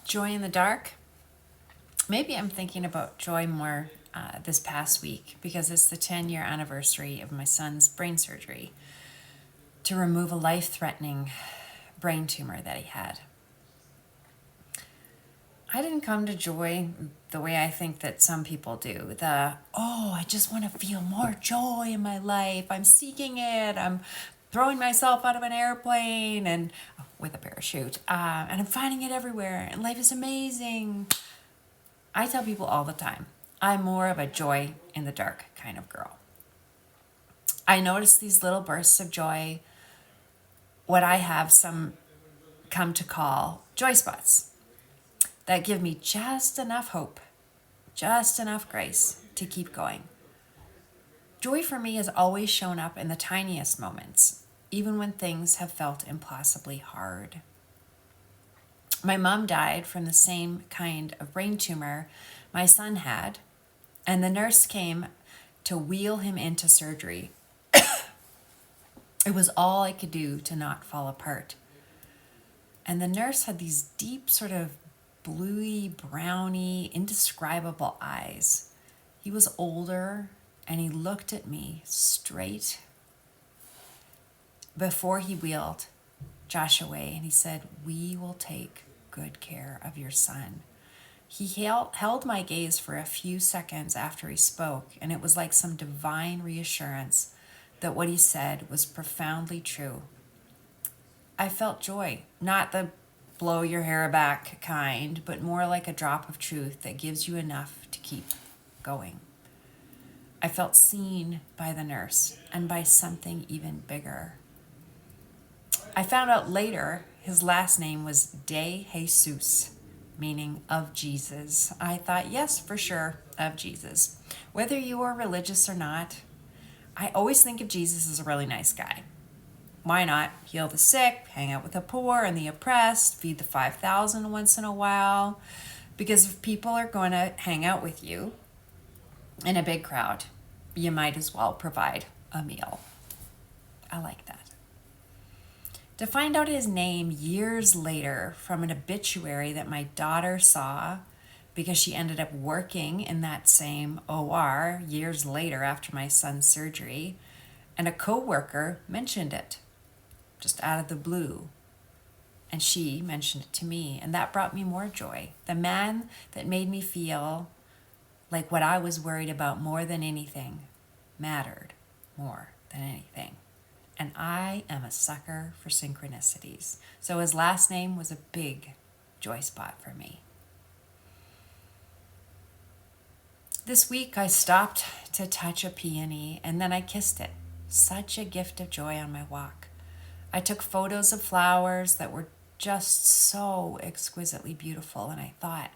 Joy in the dark. Maybe I'm thinking about joy more this past week because it's the 10-year anniversary of my son's brain surgery to remove a life-threatening brain tumor that he had. I didn't come to joy the way I think that some people do. I just want to feel more joy in my life. I'm seeking it. I'm throwing myself out of an airplane and with a parachute. And I'm finding it everywhere. And life is amazing. I tell people all the time, I'm more of a joy in the dark kind of girl. I notice these little bursts of joy, what I have some come to call joy spots, that give me just enough hope, just enough grace to keep going. Joy for me has always shown up in the tiniest moments, even when things have felt impossibly hard. My mom died from the same kind of brain tumor my son had, and the nurse came to wheel him into surgery. It was all I could do to not fall apart. And the nurse had these deep, sort of bluey, browny, indescribable eyes. He was older, and he looked at me straight before he wheeled Josh away, and he said, "We will take good care of your son." He held my gaze for a few seconds after he spoke, and it was like some divine reassurance that what he said was profoundly true. I felt joy, not the blow your hair back kind, but more like a drop of truth that gives you enough to keep going. I felt seen by the nurse and by something even bigger. I found out later his last name was De Jesus, meaning of Jesus. I thought, yes, for sure, of Jesus. Whether you are religious or not, I always think of Jesus as a really nice guy. Why not heal the sick, hang out with the poor and the oppressed, feed the 5,000 once in a while? Because if people are going to hang out with you in a big crowd, you might as well provide a meal. I like that. To find out his name years later from an obituary that my daughter saw because she ended up working in that same OR years later after my son's surgery, and a coworker mentioned it just out of the blue. And she mentioned it to me, and that brought me more joy. The man that made me feel like what I was worried about more than anything mattered more than anything. And I am a sucker for synchronicities. So his last name was a big joy spot for me. This week I stopped to touch a peony and then I kissed it. Such a gift of joy on my walk. I took photos of flowers that were just so exquisitely beautiful, and I thought,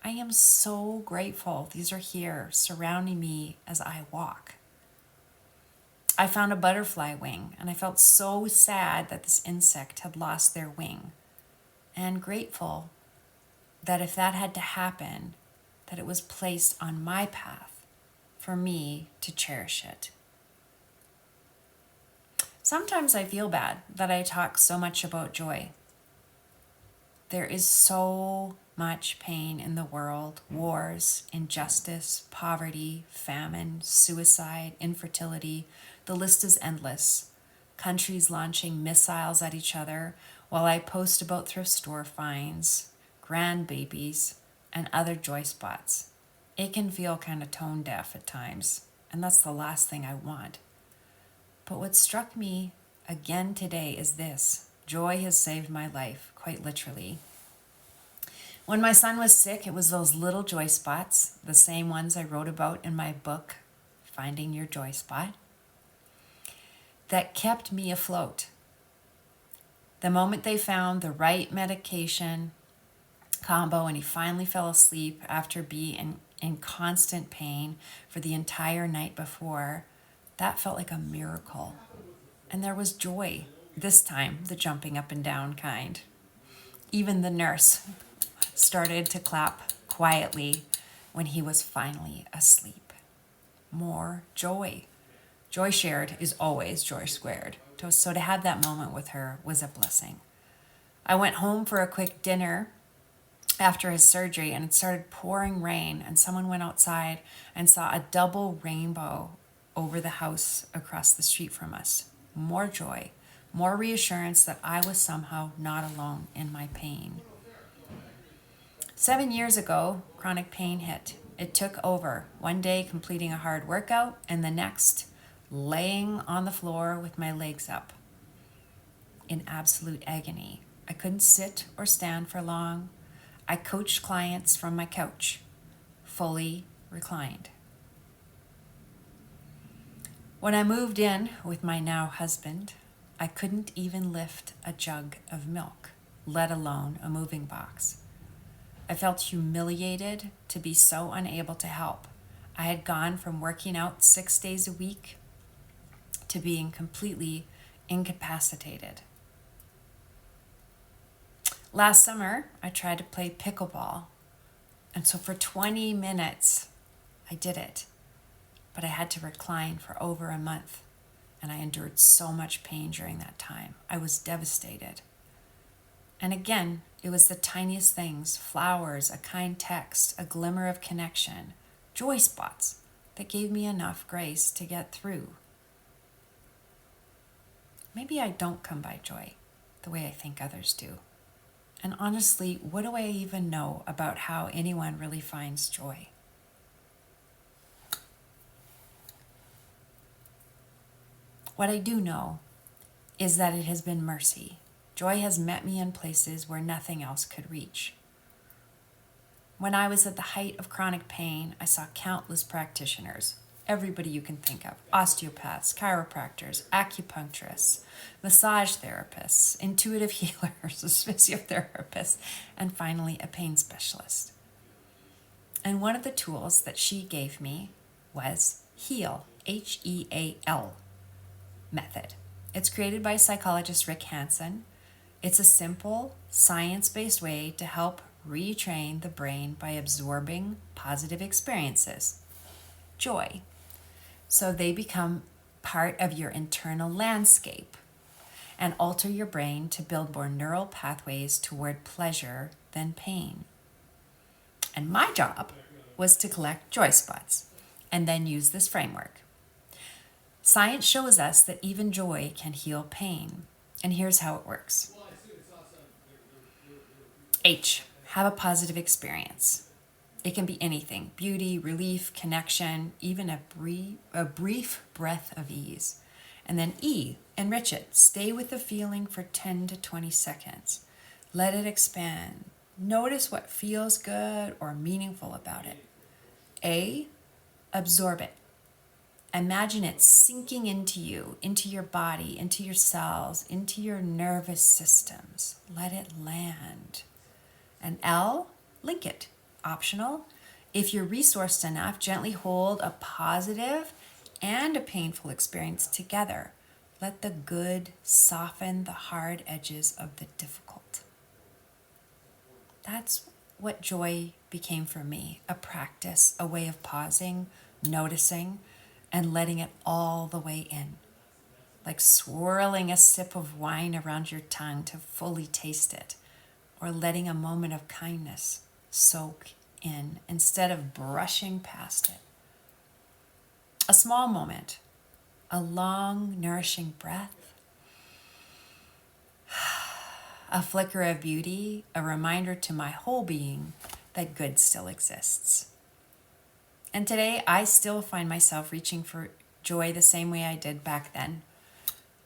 I am so grateful these are here surrounding me as I walk. I found a butterfly wing, and I felt so sad that this insect had lost their wing, and grateful that if that had to happen, that it was placed on my path for me to cherish it. Sometimes I feel bad that I talk so much about joy. There is so much pain in the world: wars, injustice, poverty, famine, suicide, infertility. The list is endless. Countries launching missiles at each other while I post about thrift store finds, grandbabies, and other joy spots. It can feel kind of tone deaf at times, and that's the last thing I want. But what struck me again today is this: joy has saved my life, quite literally. When my son was sick, it was those little joy spots, the same ones I wrote about in my book, Finding Your Joy Spot, that kept me afloat. The moment they found the right medication combo and he finally fell asleep after being in constant pain for the entire night before, that felt like a miracle. And there was joy, this time the jumping up and down kind. Even the nurse started to clap quietly when he was finally asleep. More joy. Joy shared is always joy squared. So to have that moment with her was a blessing. I went home for a quick dinner after his surgery, and it started pouring rain, and someone went outside and saw a double rainbow over the house across the street from us. More joy, more reassurance that I was somehow not alone in my pain. 7 years ago, chronic pain hit. It took over, one day completing a hard workout, and the next laying on the floor with my legs up in absolute agony. I couldn't sit or stand for long. I coached clients from my couch, fully reclined. When I moved in with my now husband, I couldn't even lift a jug of milk, let alone a moving box. I felt humiliated to be so unable to help. I had gone from working out 6 days a week to being completely incapacitated. Last summer, I tried to play pickleball, and so for 20 minutes, I did it. But I had to recline for over a month, and I endured so much pain during that time. I was devastated. And again, it was the tiniest things, flowers, a kind text, a glimmer of connection, joy spots that gave me enough grace to get through. Maybe I don't come by joy the way I think others do. And honestly, what do I even know about how anyone really finds joy? What I do know is that it has been mercy. Joy has met me in places where nothing else could reach. When I was at the height of chronic pain, I saw countless practitioners, everybody you can think of, osteopaths, chiropractors, acupuncturists, massage therapists, intuitive healers, physiotherapists, and finally a pain specialist. And one of the tools that she gave me was H.E.A.L, H-E-A-L method. It's created by psychologist Hanson. It's a simple, science-based way to help retrain the brain by absorbing positive experiences, joy, so they become part of your internal landscape and alter your brain to build more neural pathways toward pleasure than pain. And my job was to collect joy spots and then use this framework. Science shows us that even joy can heal pain. And here's how it works. H, have a positive experience. It can be anything: beauty, relief, connection, even a brief breath of ease. And then E, enrich it. Stay with the feeling for 10 to 20 seconds. Let it expand. Notice what feels good or meaningful about it. A, absorb it. Imagine it sinking into you, into your body, into your cells, into your nervous systems. Let it land. And L, link it. Optional. If you're resourced enough, gently hold a positive and a painful experience together. Let the good soften the hard edges of the difficult. That's what joy became for me, a practice, a way of pausing, noticing, and letting it all the way in, like swirling a sip of wine around your tongue to fully taste it, or letting a moment of kindness soak in instead of brushing past it. A small moment, a long, nourishing breath, a flicker of beauty, a reminder to my whole being that good still exists. And today, I still find myself reaching for joy the same way I did back then,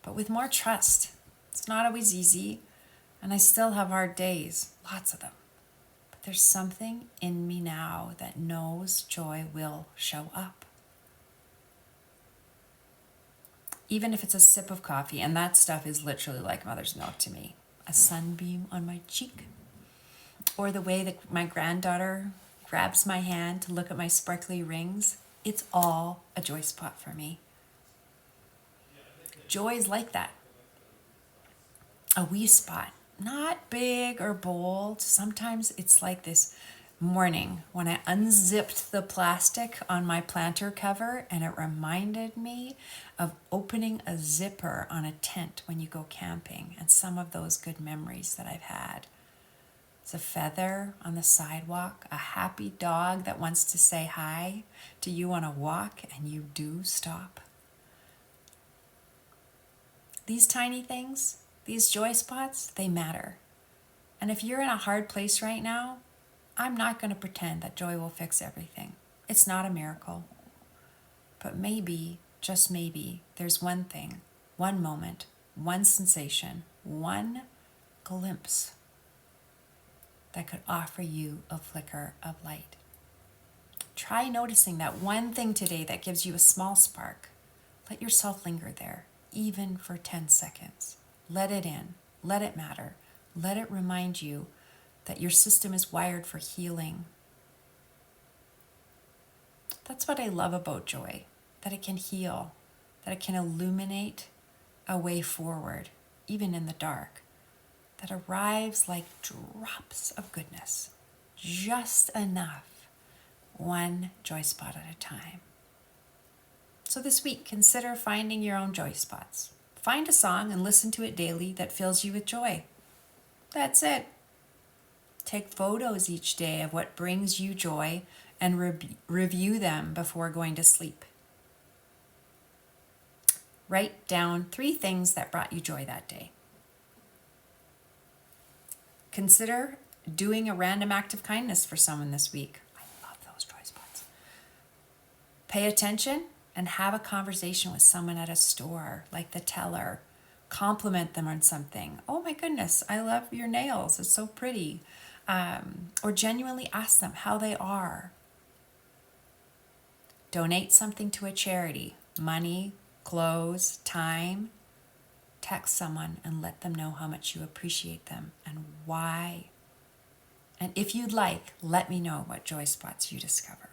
but with more trust. It's not always easy, and I still have hard days, lots of them. But there's something in me now that knows joy will show up. Even if it's a sip of coffee, and that stuff is literally like mother's milk to me. A sunbeam on my cheek, or the way that my granddaughter grabs my hand to look at my sparkly rings. It's all a joy spot for me. Joy is like that. A wee spot, not big or bold. Sometimes it's like this morning when I unzipped the plastic on my planter cover, and it reminded me of opening a zipper on a tent when you go camping, and some of those good memories that I've had. It's a feather on the sidewalk, a happy dog that wants to say hi to you on a walk and you do stop. These tiny things, these joy spots, they matter. And if you're in a hard place right now, I'm not going to pretend that joy will fix everything. It's not a miracle. But maybe, just maybe, there's one thing, one moment, one sensation, one glimpse that could offer you a flicker of light. Try noticing that one thing today that gives you a small spark. Let yourself linger there, even for 10 seconds. Let it in. Let it matter. Let it remind you that your system is wired for healing. That's what I love about joy, that it can heal, that it can illuminate a way forward, even in the dark, that arrives like drops of goodness, just enough, one joy spot at a time. So this week, consider finding your own joy spots. Find a song and listen to it daily that fills you with joy. That's it. Take photos each day of what brings you joy and review them before going to sleep. Write down 3 things that brought you joy that day. Consider doing a random act of kindness for someone this week. I love those joy spots. Pay attention and have a conversation with someone at a store, like the teller. Compliment them on something. Oh my goodness, I love your nails. It's so pretty. Or genuinely ask them how they are. Donate something to a charity. Money, clothes, time. Text someone and let them know how much you appreciate them and why. And if you'd like, let me know what joy spots you discover.